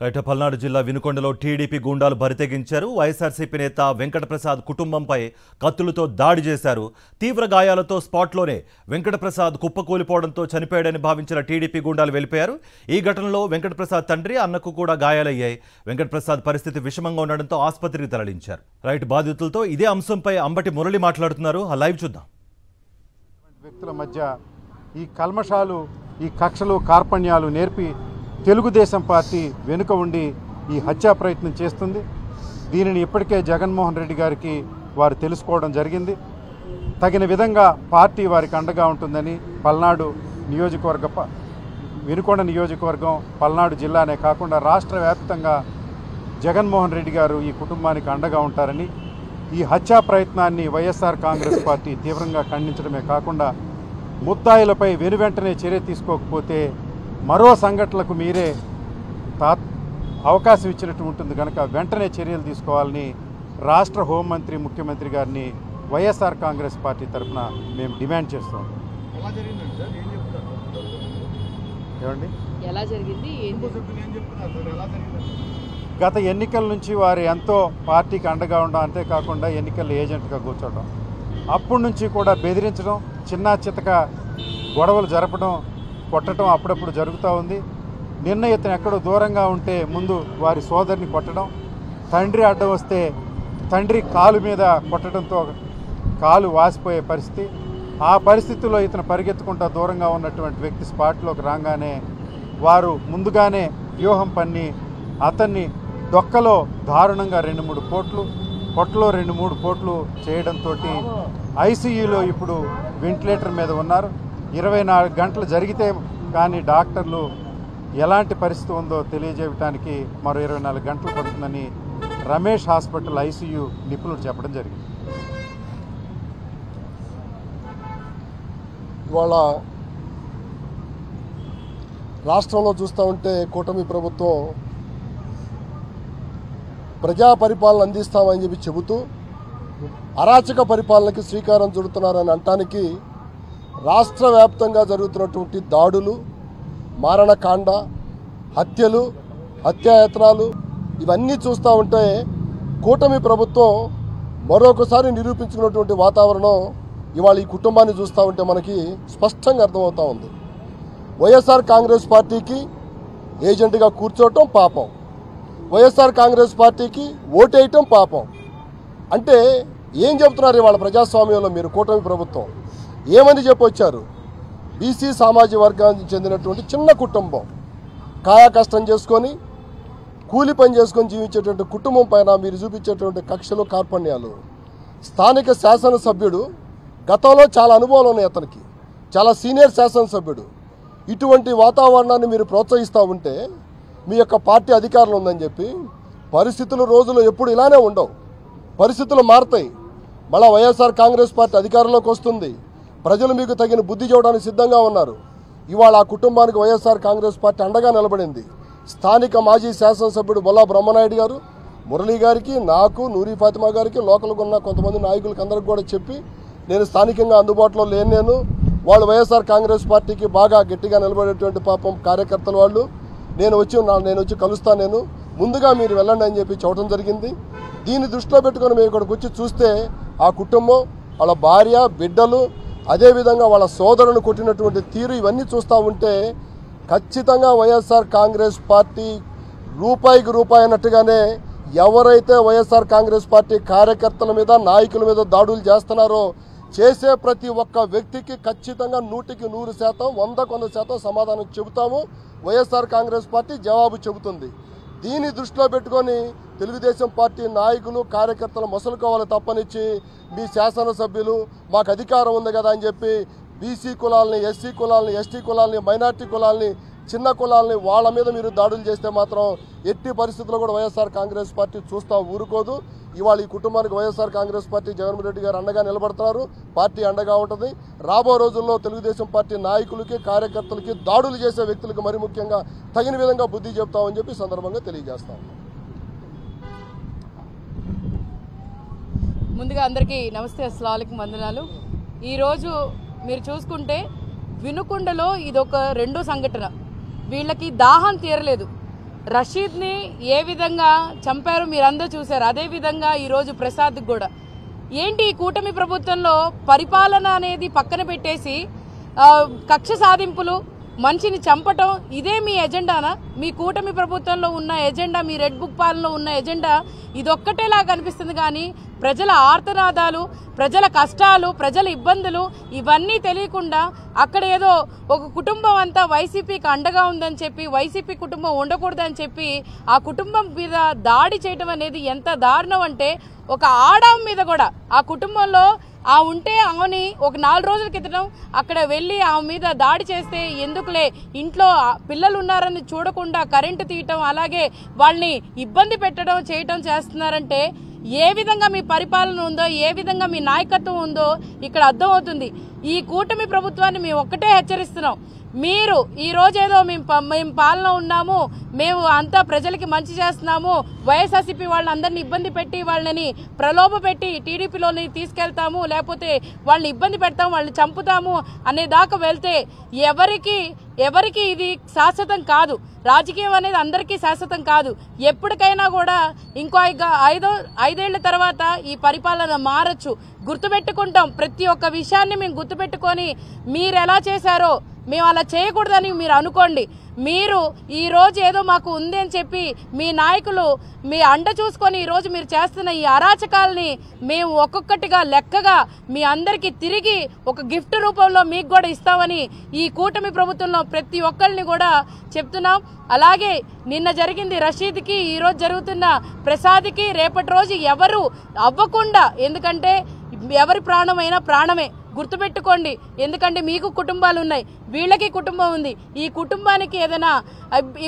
పల్నాడు జిల్లా వినుకొండలో టీడీపీ గూండాలు బరితెగించారు. వైఎస్ఆర్సీపీ నేత వెంకటప్రసాద్ కుటుంబంపై కత్తులతో దాడి చేశారు. తీవ్ర గాయాలతో స్పాట్లోనే వెంకటప్రసాద్ కుప్పకూలిపోవడంతో చనిపోయాడని భావించిన టీడీపీ గూండాలు వెళ్లిపోయారు. ఈ ఘటనలో వెంకటప్రసాద్ తండ్రి, అన్నకు కూడా గాయాలయ్యాయి. వెంకటప్రసాద్ పరిస్థితి విషమంగా ఉండడంతో ఆసుపత్రికి తరలించారు. బాధితులతో ఇదే అంశంపై అంబటి మురళి మాట్లాడుతున్నారు. ఆ లైవ్ చూద్దాం. వ్యక్తుల మధ్య ఈ కల్మషాలు, ఈ కక్షలు, కార్పణ్యాలు నేర్పి తెలుగుదేశం పార్టీ వెనుక ఉండి ఈ హత్యా ప్రయత్నం చేస్తుంది. దీనిని ఇప్పటికే జగన్మోహన్ రెడ్డి గారికి వారు తెలుసుకోవడం జరిగింది. తగిన విధంగా పార్టీ వారికి అండగా ఉంటుందని పల్నాడు నియోజకవర్గ, వినుకొండ నియోజకవర్గం, పల్నాడు జిల్లానే కాకుండా రాష్ట్ర వ్యాప్తంగా జగన్మోహన్ రెడ్డి గారు ఈ కుటుంబానికి అండగా ఉంటారని, ఈ హత్యా ప్రయత్నాన్ని వైఎస్ఆర్ కాంగ్రెస్ పార్టీ తీవ్రంగా ఖండించడమే కాకుండా ముద్దాయిలపై వెనువెంటనే చర్య తీసుకోకపోతే మరో సంఘటనలకు మీరే అవకాశం ఇచ్చినట్టు ఉంటుంది కనుక వెంటనే చర్యలు తీసుకోవాలని రాష్ట్ర హోంమంత్రి, ముఖ్యమంత్రి గారిని వైఎస్ఆర్ కాంగ్రెస్ పార్టీ తరఫున మేము డిమాండ్ చేస్తాం. ఏమండి, గత ఎన్నికల నుంచి వారు ఎంతో పార్టీకి అండగా ఉండడం, అంతేకాకుండా ఎన్నికల ఏజెంట్గా కూర్చోవడం, అప్పటి నుంచి కూడా బెదిరించడం, చిన్న చితక గొడవలు జరపడం, కొట్టడం అప్పుడప్పుడు జరుగుతూ ఉంది. నిన్న ఇతను ఎక్కడో దూరంగా ఉంటే ముందు వారి సోదరిని కొట్టడం, తండ్రి అడ్డం వస్తే తండ్రి కాలు మీద కొట్టడంతో కాలు వాసిపోయే పరిస్థితి. ఆ పరిస్థితుల్లో ఇతను పరిగెత్తుకుంటూ దూరంగా ఉన్నటువంటి వ్యక్తి స్పాట్లోకి రాగానే వారు ముందుగానే వ్యూహం పన్ని అతన్ని డొక్కలో దారుణంగా 2-3 పోట్లు, పొట్టలో 2-3 పోట్లు చేయడంతో ఐసీయూలో ఇప్పుడు వెంటిలేటర్ మీద ఉన్నారు. 24 గంటలు జరిగితే కానీ డాక్టర్లు ఎలాంటి పరిస్థితి ఉందో తెలియజేయడానికి మరో 24 గంటలు పడుతుందని రమేష్ హాస్పిటల్ ఐసీయూ నిపుణులు చెప్పడం జరిగింది. ఇవాళ రాష్ట్రంలో చూస్తూ ఉంటే కూటమి ప్రభుత్వం ప్రజా పరిపాలన అందిస్తామని చెప్పి చెబుతూ అరాచక పరిపాలనకి శ్రీకారం చుడుతున్నారని అనటానికి రాష్ట్ర వ్యాప్తంగా జరుగుతున్నటువంటి దాడులు, మారణకాండ, హత్యలు, హత్యాయత్నాలు ఇవన్నీ చూస్తూ ఉంటే కూటమి ప్రభుత్వం మరొకసారి నిరూపించుకున్నటువంటి వాతావరణం ఇవాళ ఈ కుటుంబాన్ని చూస్తూ ఉంటే మనకి స్పష్టంగా అర్థమవుతూ ఉంది. వైఎస్ఆర్ కాంగ్రెస్ పార్టీకి ఏజెంట్గా కూర్చోవటం పాపం, వైఎస్ఆర్ కాంగ్రెస్ పార్టీకి ఓటేయటం పాపం. అంటే ఏం చెబుతున్నారు ఇవాళ ప్రజాస్వామ్యంలో మీరు? కూటమి ప్రభుత్వం ఏమని చెప్పొచ్చారు? బీసీ సామాజిక వర్గానికి చెందినటువంటి చిన్న కుటుంబం, కాయా కష్టం చేసుకొని కూలి పని చేసుకొని జీవించేటువంటి కుటుంబం పైన మీరు చూపించేటువంటి కక్షలు, కార్పణ్యాలు. స్థానిక శాసనసభ్యుడు, గతంలో చాలా అనుభవాలు ఉన్నాయి అతనికి, చాలా సీనియర్ శాసనసభ్యుడు. ఇటువంటి వాతావరణాన్ని మీరు ప్రోత్సహిస్తూ ఉంటే మీ యొక్క పార్టీ అధికారంలో ఉందని చెప్పి, పరిస్థితులు రోజులు ఎప్పుడు ఇలానే ఉండవు, పరిస్థితులు మారుతాయి. మళ్ళీ వైఎస్ఆర్ కాంగ్రెస్ పార్టీ అధికారంలోకి వస్తుంది, ప్రజలు మీకు తగిన బుద్ధి చూడడానికి సిద్ధంగా ఉన్నారు. ఇవాళ ఆ కుటుంబానికి వైఎస్ఆర్ కాంగ్రెస్ పార్టీ అండగా నిలబడింది. స్థానిక మాజీ శాసనసభ్యుడు బొల్లా బ్రహ్మనాయుడు గారు, మురళి గారికి, నాకు, నూరి ఫాతిమా గారికి, లోకల్గా ఉన్న కొంతమంది నాయకులకి అందరికి కూడా చెప్పి నేను స్థానికంగా అందుబాటులో లేను, వాళ్ళు వైఎస్ఆర్ కాంగ్రెస్ పార్టీకి బాగా గట్టిగా నిలబడేటువంటి పాపం కార్యకర్తలు వాళ్ళు, నేను వచ్చి కలుస్తాను, ముందుగా మీరు వెళ్ళండి అని చెప్పి చెప్పడం జరిగింది. దీన్ని దృష్టిలో పెట్టుకొని మేము ఇక్కడికి వచ్చి చూస్తే ఆ కుటుంబం, వాళ్ళ భార్య, బిడ్డలు, అదేవిధంగా వాళ్ళ సోదరులను కొట్టినటువంటి తీరు ఇవన్నీ చూస్తూ ఉంటే ఖచ్చితంగా వైఎస్ఆర్ కాంగ్రెస్ పార్టీ రూపాయికి రూపాయి అన్నట్టుగానే ఎవరైతే వైఎస్ఆర్ కాంగ్రెస్ పార్టీ కార్యకర్తల మీద, నాయకుల మీద దాడులు చేస్తున్నారో చేసే ప్రతి ఒక్క వ్యక్తికి ఖచ్చితంగా 100% 100% సమాధానం చెబుతాము. వైఎస్ఆర్ కాంగ్రెస్ పార్టీ జవాబు చెబుతుంది. దీన్ని దృష్టిలో పెట్టుకొని తెలుగుదేశం పార్టీ నాయకులు, కార్యకర్తలు మసలుకోవాలి తప్పనిచ్చి మీ శాసనసభ్యులు మాకు అధికారం ఉంది కదా అని చెప్పి బీసీ కులాలని, ఎస్సీ కులాలని, ఎస్టీ కులాలని, మైనార్టీ కులాలని, చిన్న కులాలని వాళ్ళ మీద మీరు దాడులు చేస్తే మాత్రం ఎట్టి పరిస్థితుల్లో కూడా వైఎస్ఆర్ కాంగ్రెస్ పార్టీ చూస్తూ ఊరుకోదు. ఇవాళ ఈ కుటుంబానికి వైఎస్ఆర్ కాంగ్రెస్ పార్టీ జగన్మోహన్ రెడ్డి గారు అండగా నిలబడతారు, పార్టీ అండగా ఉంటుంది. రాబో రోజుల్లో తెలుగుదేశం పార్టీ నాయకులకి, కార్యకర్తలకి, దాడులు చేసే వ్యక్తులకు మరి ముఖ్యంగా తగిన విధంగా బుద్ధి చెప్తామని చెప్పి సందర్భంగా తెలియజేస్తాం. ముందుగా అందరికీ నమస్తే, అస్సలాముఅలైకుం, వందనాలు. ఈరోజు మీరు చూసుకుంటే వినుకొండలో ఇదొక రెండో సంఘటన. వీళ్ళకి దాహం తీరలేదు, రషీద్ని ఏ విధంగా చంపారో మీరందరూ చూశారు. అదేవిధంగా ఈరోజు ప్రసాద్ కూడా. ఏంటి ఈ కూటమి ప్రభుత్వంలో పరిపాలన అనేది పక్కన పెట్టేసి కక్ష సాధింపులు, మనిషిని చంపటం, ఇదే మీ ఎజెండానా? మీ కూటమి ప్రభుత్వంలో ఉన్న ఎజెండా, మీ రెడ్ బుక్ పాలనలో ఉన్న ఎజెండా ఇదొక్కటేలా కనిపిస్తుంది. కానీ ప్రజల ఆర్తనాదాలు, ప్రజల కష్టాలు, ప్రజల ఇబ్బందులు ఇవన్నీ తెలియకుండా అక్కడ ఏదో ఒక కుటుంబం అంతా వైసీపీకి అండగా ఉందని చెప్పి, వైసీపీ కుటుంబం ఉండకూడదని చెప్పి ఆ కుటుంబం మీద దాడి చేయడం అనేది ఎంత దారుణం అంటే, ఒక ఆడవ మీద కూడా ఆ కుటుంబంలో ఉంటే ఆమెని ఒక 4 రోజుల క్రితం అక్కడ వెళ్ళి ఆమె మీద దాడి చేస్తే ఎందుకులే, ఇంట్లో పిల్లలు ఉన్నారని చూడకుండా కరెంటు తీయటం, అలాగే వాళ్ళని ఇబ్బంది పెట్టడం చేయటం చేస్తున్నారంటే ఏ విధంగా మీ పరిపాలన ఉందో, ఏ విధంగా మీ నాయకత్వం ఉందో ఇక్కడ అర్థమవుతుంది. ఈ కూటమి ప్రభుత్వాన్ని మేము ఒక్కటే హెచ్చరిస్తున్నాం. మీరు ఈ రోజేదో మేము పాలన ఉన్నాము, మేము అంతా ప్రజలకి మంచి చేస్తున్నాము, వైఎస్ఆర్సీపీ వాళ్ళందరినీ ఇబ్బంది పెట్టి వాళ్ళని ప్రలోభ పెట్టి టీడీపీలోని తీసుకెళ్తాము, లేకపోతే వాళ్ళని ఇబ్బంది పెడతాము, వాళ్ళని చంపుతాము అనే దాకా వెళ్తే ఎవరికి ఇది శాశ్వతం కాదు. రాజకీయం అనేది అందరికీ శాశ్వతం కాదు. ఎప్పటికైనా కూడా ఇంకో 5 తర్వాత ఈ పరిపాలన మారచ్చు. గుర్తుపెట్టుకుంటాం. ప్రతి ఒక్క విషయాన్ని మేము గుర్తుపెట్టుకొని మీరు ఎలా చేశారో మేము అలా చేయకూడదని మీరు అనుకోండి. మీరు ఈ రోజు ఏదో మాకు ఉంది అని చెప్పి మీ నాయకులు మీ అండ చూసుకొని ఈరోజు మీరు చేస్తున్న ఈ అరాచకాలని మేము ఒక్కొక్కటిగా లెక్కగా మీ అందరికీ తిరిగి ఒక గిఫ్ట్ రూపంలో మీకు కూడా ఇస్తామని ఈ కూటమి ప్రభుత్వంలో ప్రతి ఒక్కరిని కూడా చెప్తున్నాం. అలాగే నిన్న జరిగింది రషీద్కి, ఈరోజు జరుగుతున్న ప్రసాద్కి రేపటి రోజు ఎవరు అవ్వకుండా, ఎందుకంటే ఎవరి ప్రాణమైనా ప్రాణమే, గుర్తుపెట్టుకోండి. ఎందుకంటే మీకు కుటుంబాలు ఉన్నాయి, వీళ్ళకి కుటుంబం ఉంది. ఈ కుటుంబానికి ఏదైనా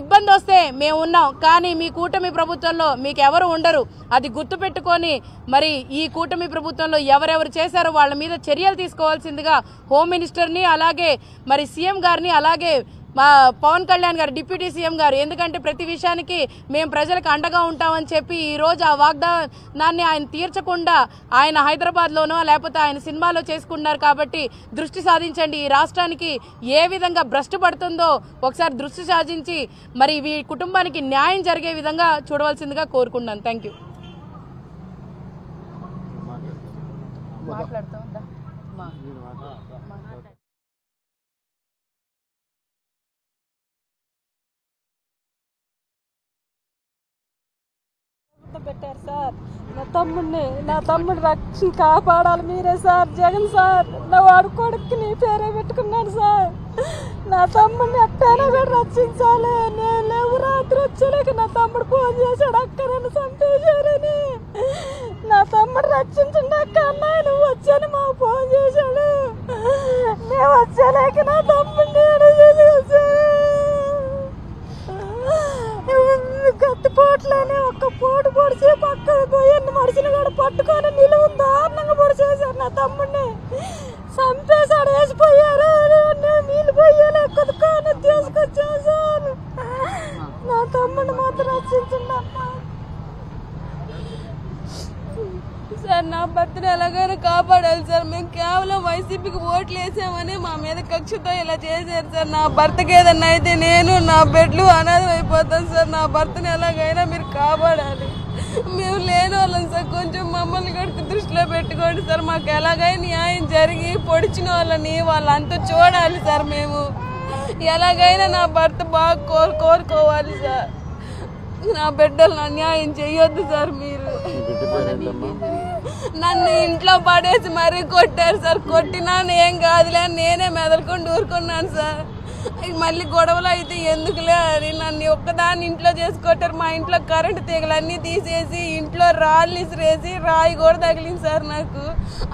ఇబ్బంది వస్తే మేము ఉన్నాం, కానీ మీ కూటమి ప్రభుత్వంలో మీకు ఎవరు ఉండరు. అది గుర్తుపెట్టుకొని మరి ఈ కూటమి ప్రభుత్వంలో ఎవరెవరు చేశారో వాళ్ళ మీద చర్యలు తీసుకోవాల్సిందిగా హోమ్ మినిస్టర్ని, అలాగే మరి సీఎం గారిని, అలాగే మా పవన్ కళ్యాణ్ గారు, డిప్యూటీ సీఎం గారు, ఎందుకంటే ప్రతి విషయానికి మేము ప్రజలకు అండగా ఉంటామని చెప్పి ఈరోజు ఆ వాగ్దానాన్ని ఆయన తీర్చకుండా ఆయన హైదరాబాద్లోనో లేకపోతే ఆయన సినిమాలో చేసుకున్నారు. కాబట్టి దృష్టి సాధించండి. ఈ రాష్ట్రానికి ఏ విధంగా భ్రష్టు పడుతుందో ఒకసారి దృష్టి సాధించి మరి ఈ కుటుంబానికి న్యాయం జరిగే విధంగా చూడవలసిందిగా కోరుకున్నాను. Thank you. పెట్టారు సార్. నా తమ్ముడు రక్షణ కాపాడాలి మీరే సార్. జగన్ సార్, నా వాడు కొడుకుని పేరే పెట్టుకున్నాడు సార్. నా తమ్ముడిని ఎట్టైనా కూడా రక్షించాలి. నేను లేవు, రాత్రి వచ్చేలేక నా తమ్ముడు ఫోన్ చేశాడు, అక్క నన్ను చంపేశారని. నా తమ్ముడు రక్షించండి అక్క అన్న, నువ్వు వచ్చాను మా ఫోన్ చేశాడు. నేను వచ్చేలేక నా తమ్ముడిని గత్తిపోట్లోనే ఒక్క పోటు పొడిచి పక్క పోయిన మనిషిని కూడా పట్టుకొని నిలువు దారుణంగా పొడి చేశారు. నా తమ్ముడిని చంపేశాడు, వేసిపోయారు. నీళ్ళు పోయాలి కొద్దుకొని తీసుకొచ్చేసాను. నా తమ్ముడిని మాత్రం రక్షించండి సార్. నా భర్తను ఎలాగైనా కాపాడాలి సార్. మేము కేవలం వైసీపీకి ఓట్లు వేసామని మా మీద కక్షతో ఇలా చేశారు సార్. నా భర్తకి ఏదన్నా అయితే నేను నా బిడ్డలు అనాథం అయిపోతాను సార్. నా భర్తను ఎలాగైనా మీరు కాపాడాలి. మేము లేని వాళ్ళం సార్, కొంచెం మమ్మల్ని కూడా దృష్టిలో పెట్టుకోండి సార్. మాకు ఎలాగైనా న్యాయం జరిగి పొడిచిన వాళ్ళని వాళ్ళంతా చూడాలి సార్. మేము ఎలాగైనా నా భర్త బాగా కోరుకోవాలి సార్. నా బిడ్డలు అన్యాయం చెయ్యొద్దు సార్. మీరు నన్ను ఇంట్లో పడేసి మరీ కొట్టారు సార్. కొట్టినా ఏం కాదులే, నేనే మెదలుకొని ఊరుకున్నాను సార్. మళ్ళీ గొడవలు అయితే ఎందుకులే అని నన్ను ఒక్కదాన్ని ఇంట్లో చేసి కొట్టారు. మా ఇంట్లో కరెంటు తీగలన్నీ తీసేసి ఇంట్లో రాళ్ళు ఇసిరేసి రాయి కూడా తగిలింది సార్ నాకు.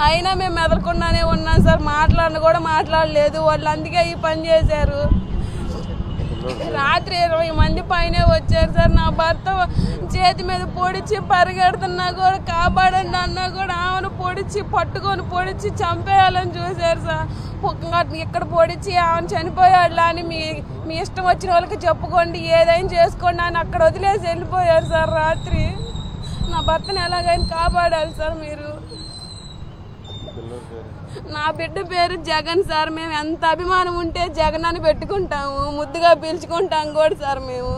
అయినా మేము మెదలకుండానే ఉన్నాం సార్. మాట్లాడలేదు వాళ్ళు, అందుకే ఈ పని చేశారు. రాత్రి 20 మంది పైనే వచ్చారు సార్. నా భర్త చేతి మీద పొడిచి పరిగెడుతున్నా కూడా కాపాడండి అన్నా కూడా ఆమెను పొడిచి చంపేయాలని చూశారు సార్. ఇక్కడ పొడిచి ఆమెను చనిపోయాడులా అని మీ ఇష్టం వచ్చిన వాళ్ళకి చెప్పుకోండి, ఏదైనా చేసుకోండి అని అక్కడ వదిలేసి వెళ్ళిపోయారు సార్. రాత్రి నా భర్తను ఎలాగైనా కాపాడాలి సార్ మీరు. నా బిడ్డ పేరు జగన్ సార్. మేము ఎంత అభిమానం ఉంటే జగన్ అని పెట్టుకుంటాము, ముద్దుగా పిలుచుకుంటాం కూడా సార్ మేము.